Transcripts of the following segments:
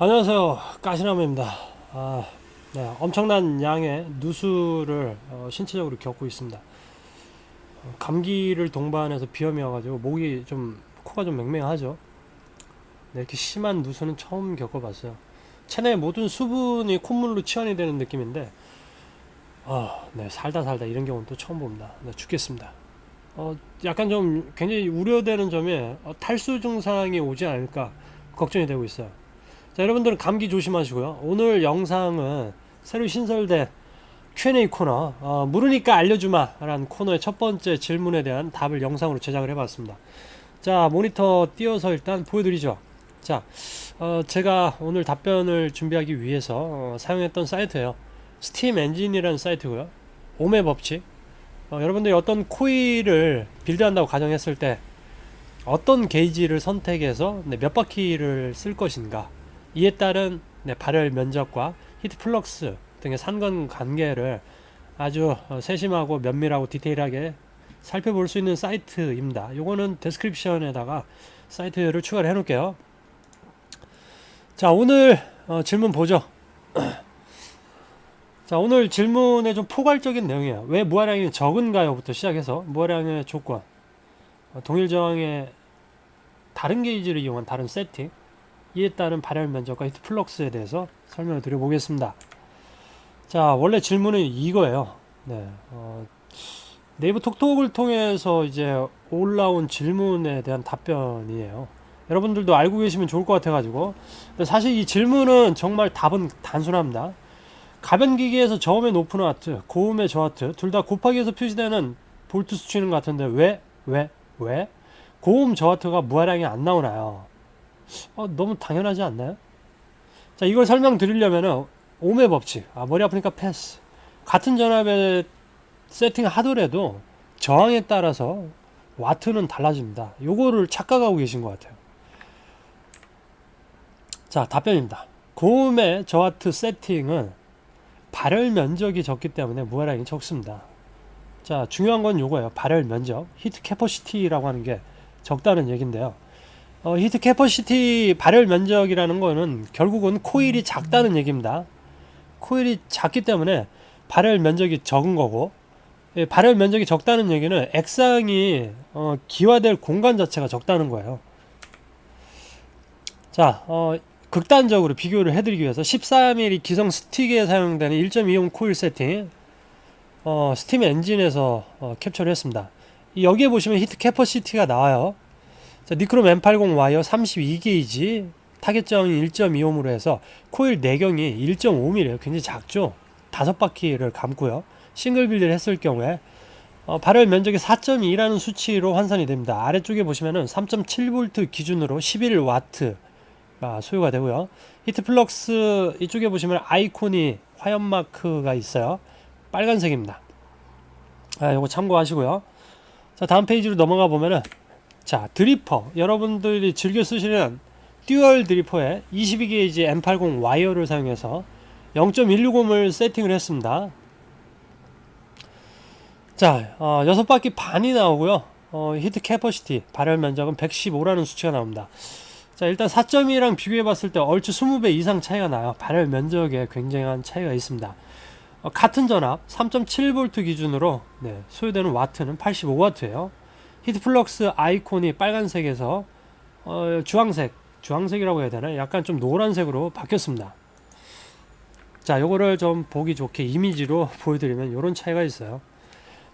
안녕하세요. 까시나무입니다. 네, 엄청난 양의 누수를 신체적으로 겪고 있습니다. 감기를 동반해서 비염이 와가지고 목이 좀 코가 좀 맹맹하죠. 네, 이렇게 심한 누수는 처음 겪어봤어요. 체내 모든 수분이 콧물로 치환이 되는 느낌인데, 네, 살다 살다 이런 경우는 또 처음 봅니다. 네, 죽겠습니다. 약간 좀 굉장히 우려되는 점에 탈수 증상이 오지 않을까 걱정이 되고 있어요. 자, 여러분들은 감기 조심하시고요. 오늘 영상은 새로 신설된 Q&A 코너, 물으니까 알려주마 라는 코너의 첫 번째 질문에 대한 답을 영상으로 제작을 해봤습니다. 자, 모니터 띄워서 일단 보여드리죠. 자, 제가 오늘 답변을 준비하기 위해서 사용했던 사이트예요. 스팀 엔진이라는 사이트고요. 오음의 법칙. 여러분들이 어떤 코일을 빌드한다고 가정했을 때 어떤 게이지를 선택해서 몇 바퀴를 쓸 것인가, 이에 따른 발열 면적과 히트 플럭스 등의 상관 관계를 아주 세심하고 면밀하고 디테일하게 살펴볼 수 있는 사이트입니다. 요거는 데스크립션에다가 사이트를 추가를 해 놓을게요. 자, 오늘 질문 보죠. 자, 오늘 질문의 좀 포괄적인 내용이에요. 왜 무화량이 적은가요? 부터 시작해서 무화량의 조건, 동일 저항의 다른 게이지를 이용한 다른 세팅, 이에 따른 발열 면적과 히트 플럭스에 대해서 설명을 드려보겠습니다. 자, 원래 질문은 이거예요. 네, 네이버 톡톡을 통해서 이제 올라온 질문에 대한 답변이에요. 여러분들도 알고 계시면 좋을 것 같아가지고. 근데 사실 이 질문은 정말 답은 단순합니다. 가변기기에서 저음의 높은 와트, 고음의 저와트 둘 다 곱하기에서 표시되는 볼트 수치는 같은데 왜 고음 저와트가 무한량이 안 나오나요? 너무 당연하지 않나요? 자, 이걸 설명드리려면은 오음의 법칙, 머리 아프니까 패스. 같은 전압에 세팅하더라도 저항에 따라서 와트는 달라집니다. 요거를 착각하고 계신 것 같아요. 자, 답변입니다. 고음의 저와트 세팅은 발열 면적이 적기 때문에 무한량이 적습니다. 자, 중요한 건 요거예요. 발열 면적, 히트 캐퍼시티라고 하는 게 적다는 얘긴데요. 히트 캐퍼시티 발열 면적이라는 거는 결국은 코일이 작다는 얘기입니다. 코일이 작기 때문에 발열 면적이 적은 거고, 발열 면적이 적다는 얘기는 액상이 기화될 공간 자체가 적다는 거예요. 자, 극단적으로 비교를 해드리기 위해서 14mm 기성 스틱에 사용되는 1.2옴 코일 세팅, 스팀 엔진에서 캡처를 했습니다. 여기에 보시면 히트 캐퍼시티가 나와요. 자, 니크롬 M80 와이어 32게이지, 타겟 저항이 1.2옴으로 해서 코일 내경이 1.5mm예요. 굉장히 작죠. 5바퀴를 감고요. 싱글 빌드를 했을 경우에 발열 면적이 4.2라는 수치로 환산이 됩니다. 아래쪽에 보시면은 3.7V 기준으로 11W가 소요가 되고요. 히트 플럭스 이쪽에 보시면 아이콘이 화염 마크가 있어요. 빨간색입니다. 요거 참고하시고요. 자, 다음 페이지로 넘어가 보면은, 자, 드리퍼, 여러분들이 즐겨 쓰시는 듀얼 드리퍼에 22게이지 M80 와이어를 사용해서 0.165을 세팅을 했습니다. 자, 6바퀴 반이 나오고요. 히트 캐퍼시티, 발열 면적은 115라는 수치가 나옵니다. 자, 일단 4.2랑 비교해 봤을 때 얼추 20배 이상 차이가 나요. 발열 면적에 굉장한 차이가 있습니다. 같은 전압 3.7V 기준으로 소요되는 와트는 85W예요. 히트 플럭스 아이콘이 빨간색에서 주황색이라고 해야 되나? 약간 좀 노란색으로 바뀌었습니다. 자, 요거를 좀 보기 좋게 이미지로 보여드리면 이런 차이가 있어요.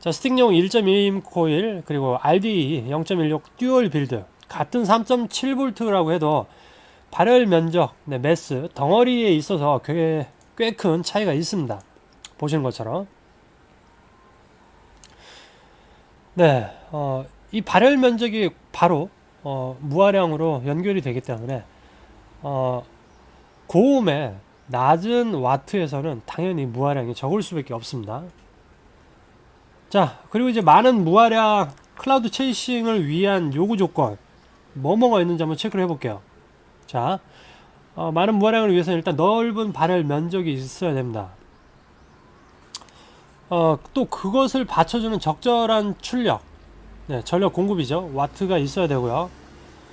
자, 스틱용 1.2임 코일, 그리고 RDE 0.16 듀얼 빌드, 같은 3.7V라고 해도 발열 면적, 매스, 덩어리에 있어서 꽤 큰 차이가 있습니다. 보시는 것처럼. 네, 이 발열 면적이 바로 무화량으로 연결이 되기 때문에 고음의 낮은 와트에서는 당연히 무화량이 적을 수밖에 없습니다. 자, 그리고 이제 많은 무화량 클라우드 체이싱을 위한 요구 조건, 뭐가 있는지 한번 체크를 해볼게요. 자, 많은 무화량을 위해서는 일단 넓은 발열 면적이 있어야 됩니다. 또 그것을 받쳐주는 적절한 출력, 전력 공급이죠. 와트가 있어야 되고요.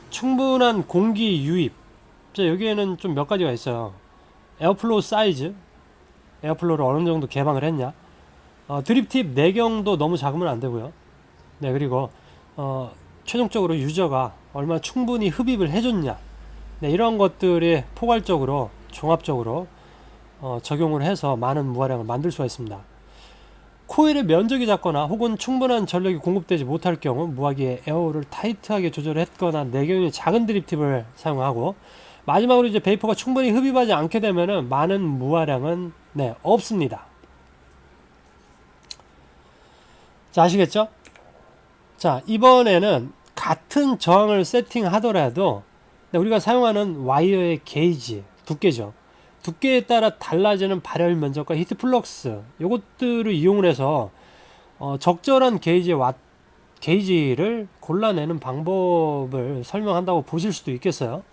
충분한 공기 유입, 자, 여기에는 좀 몇 가지가 있어요. 에어플로우 사이즈, 에어플로우를 어느 정도 개방을 했냐. 드립팁 내경도 너무 작으면 안 되고요. 네, 그리고 최종적으로 유저가 얼마나 충분히 흡입을 해줬냐. 네, 이런 것들이 포괄적으로 종합적으로 적용을 해서 많은 무화량을 만들 수가 있습니다. 코일의 면적이 작거나 혹은 충분한 전력이 공급되지 못할 경우 무화기의 에어를 타이트하게 조절했거나 내경이 작은 드립팁을 사용하고, 마지막으로 이제 베이퍼가 충분히 흡입하지 않게 되면은 많은 무화량은 네, 없습니다. 자, 아시겠죠? 자, 이번에는 같은 저항을 세팅하더라도 우리가 사용하는 와이어의 게이지, 두께죠. 두께에 따라 달라지는 발열 면적과 히트 플럭스, 요것들을 이용을 해서 적절한 게이지를 골라내는 방법을 설명한다고 보실 수도 있겠어요.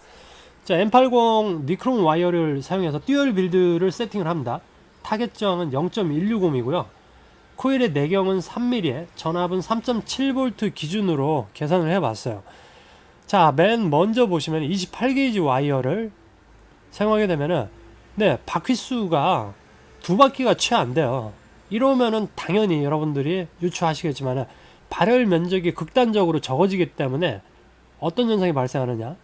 자, M80 니크롬 와이어를 사용해서 듀얼 빌드를 세팅을 합니다. 타겟 저항은 0.160이고요. 코일의 내경은 3mm에 전압은 3.7V 기준으로 계산을 해봤어요. 자, 맨 먼저 보시면 28게이지 와이어를 사용하게 되면은 네, 바퀴수가 두 바퀴가 채 안 돼요. 이러면은 당연히 여러분들이 유추하시겠지만 발열 면적이 극단적으로 적어지기 때문에 어떤 현상이 발생하느냐.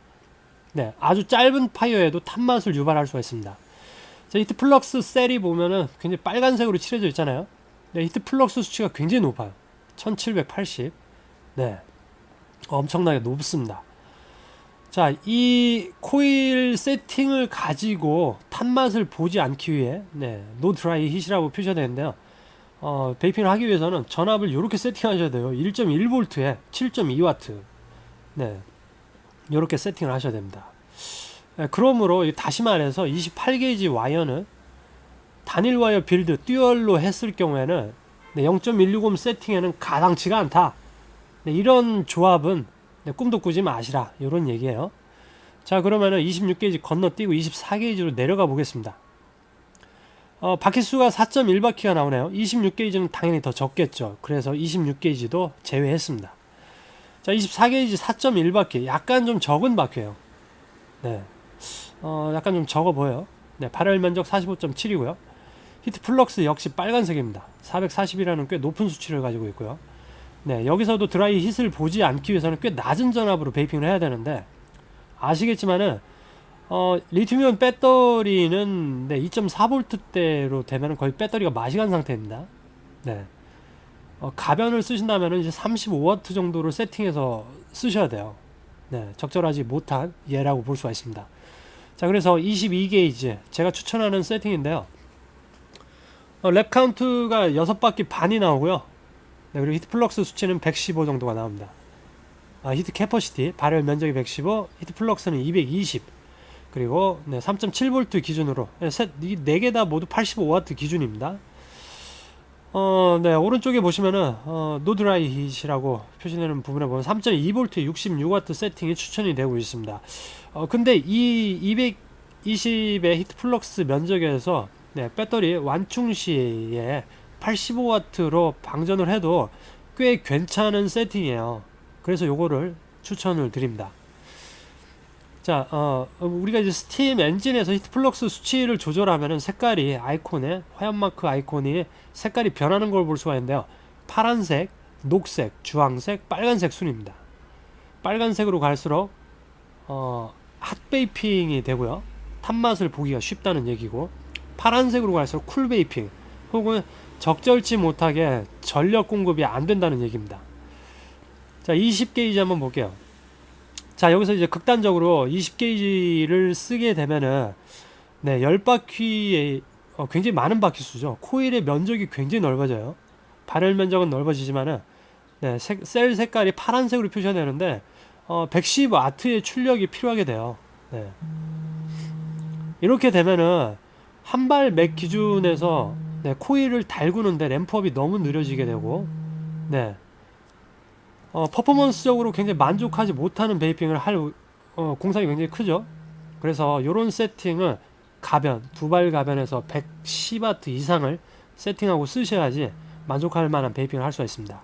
네, 아주 짧은 파이어에도 탄맛을 유발할 수가 있습니다. 자, 히트 플럭스 셀이 보면은 굉장히 빨간색으로 칠해져 있잖아요. 네, 히트 플럭스 수치가 굉장히 높아요. 1780. 네, 엄청나게 높습니다. 자, 이 코일 세팅을 가지고 탄맛을 보지 않기 위해 네, 노 드라이 hit이라고 표시가 되는데요. 베이핑을 하기 위해서는 전압을 이렇게 세팅하셔야 돼요. 1.1V에 7.2W. 네, 이렇게 세팅을 하셔야 됩니다. 네, 그러므로 다시 말해서 28게이지 와이어는 단일 와이어 빌드 듀얼로 했을 경우에는 네, 0.160 세팅에는 가당치가 않다. 네, 이런 조합은 네, 꿈도 꾸지 마시라, 이런 얘기예요. 자, 그러면은 26게이지 건너뛰고 24게이지로 내려가 보겠습니다. 바퀴수가 4.1바퀴가 나오네요. 26게이지는 당연히 더 적겠죠. 그래서 26게이지도 제외했습니다. 자, 24게이지 4.1바퀴, 약간 좀 적은 바퀴예요. 네, 약간 좀 적어 보여요. 네, 발열 면적 45.7이고요. 히트 플럭스 역시 빨간색입니다. 440이라는 꽤 높은 수치를 가지고 있고요. 네, 여기서도 드라이 hit을 보지 않기 위해서는 꽤 낮은 전압으로 베이핑을 해야 되는데, 아시겠지만은 리튬이온 배터리는 네, 2.4V대로 되면 거의 배터리가 마시간 상태입니다. 네, 가변을 쓰신다면 이제 35W 정도를 세팅해서 쓰셔야 돼요. 네, 적절하지 못한 예라고 볼 수가 있습니다. 자, 그래서 22게이지 제가 추천하는 세팅인데요. 랩 카운트가 6바퀴 반이 나오고요. 네, 그리고 히트 플럭스 수치는 115 정도가 나옵니다. 히트 캐퍼시티, 발열 면적이 115, 히트 플럭스는 220, 그리고 네, 3.7V 기준으로 이 4개 다 모두 85W 기준입니다. 네, 오른쪽에 보시면은 노드라이 hit이라고 표시되는 부분에 보면 3.2V에 66W 세팅이 추천이 되고 있습니다. 근데 이 220의 히트 플럭스 면적에서 네, 배터리 완충 시에 85W로 방전을 해도 꽤 괜찮은 세팅이에요. 그래서 요거를 추천을 드립니다. 자, 우리가 이제 스팀 엔진에서 히트 플럭스 수치를 조절하면은 색깔이 아이콘에 화염마크 아이콘이 색깔이 변하는 걸 볼 수가 있는데요. 파란색, 녹색, 주황색, 빨간색 순입니다. 빨간색으로 갈수록 핫 베이핑이 되고요. 탄맛을 보기가 쉽다는 얘기고, 파란색으로 갈수록 쿨 베이핑 혹은 적절치 못하게 전력 공급이 안 된다는 얘기입니다. 자, 20게이지 한번 볼게요. 자, 여기서 이제 극단적으로 20게이지를 쓰게 되면은 네, 10바퀴에 굉장히 많은 바퀴수죠. 코일의 면적이 굉장히 넓어져요. 발열 면적은 넓어지지만은 네, 셀 색깔이 파란색으로 표시가 되는데 110W의 출력이 필요하게 돼요. 네. 이렇게 되면은 한 발 맥 기준에서 네, 코일을 달구는데 램프업이 너무 느려지게 되고, 네, 퍼포먼스적으로 굉장히 만족하지 못하는 베이핑을 할 공상이 굉장히 크죠. 그래서 이런 세팅은 가변, 두발 가변에서 110W 이상을 세팅하고 쓰셔야지 만족할 만한 베이핑을 할 수가 있습니다.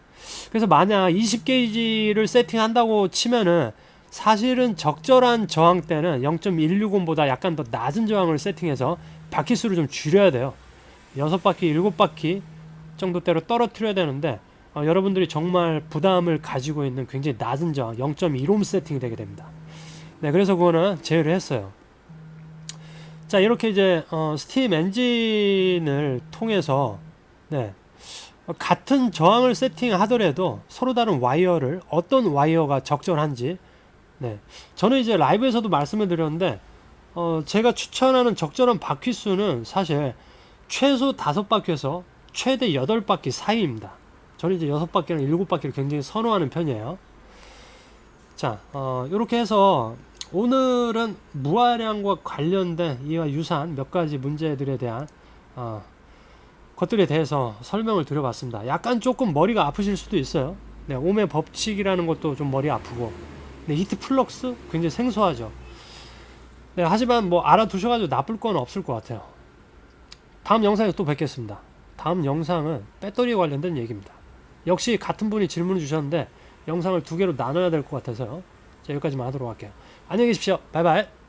그래서 만약 20게이지를 세팅한다고 치면은 사실은 적절한 저항 때는 0.160보다 약간 더 낮은 저항을 세팅해서 바퀴 수를 좀 줄여야 돼요. 6바퀴, 7바퀴 정도대로 떨어뜨려야 되는데 여러분들이 정말 부담을 가지고 있는 굉장히 낮은 저항 0.1옴 세팅이 되게 됩니다. 네, 그래서 그거는 제외를 했어요. 자, 이렇게 이제 스팀 엔진을 통해서 네, 같은 저항을 세팅하더라도 서로 다른 와이어를 어떤 와이어가 적절한지 네, 저는 이제 라이브에서도 말씀을 드렸는데 제가 추천하는 적절한 바퀴 수는 사실 최소 5바퀴에서 최대 8바퀴 사이입니다. 저는 이제 6바퀴랑 7바퀴를 굉장히 선호하는 편이에요. 자, 이렇게 해서 오늘은 무아량과 관련된 이와 유사한 몇 가지 문제들에 대한 것들에 대해서 설명을 드려봤습니다. 약간 조금 머리가 아프실 수도 있어요. 네, 옴의 법칙이라는 것도 좀 머리 아프고, 네, 히트 플럭스 굉장히 생소하죠. 네, 하지만 뭐 알아두셔가지고 나쁠 건 없을 것 같아요. 다음 영상에서 또 뵙겠습니다. 다음 영상은 배터리에 관련된 얘기입니다. 역시 같은 분이 질문을 주셨는데 영상을 2개로 나눠야 될 것 같아서요. 자, 여기까지만 하도록 할게요. 안녕히 계십시오. 바이바이.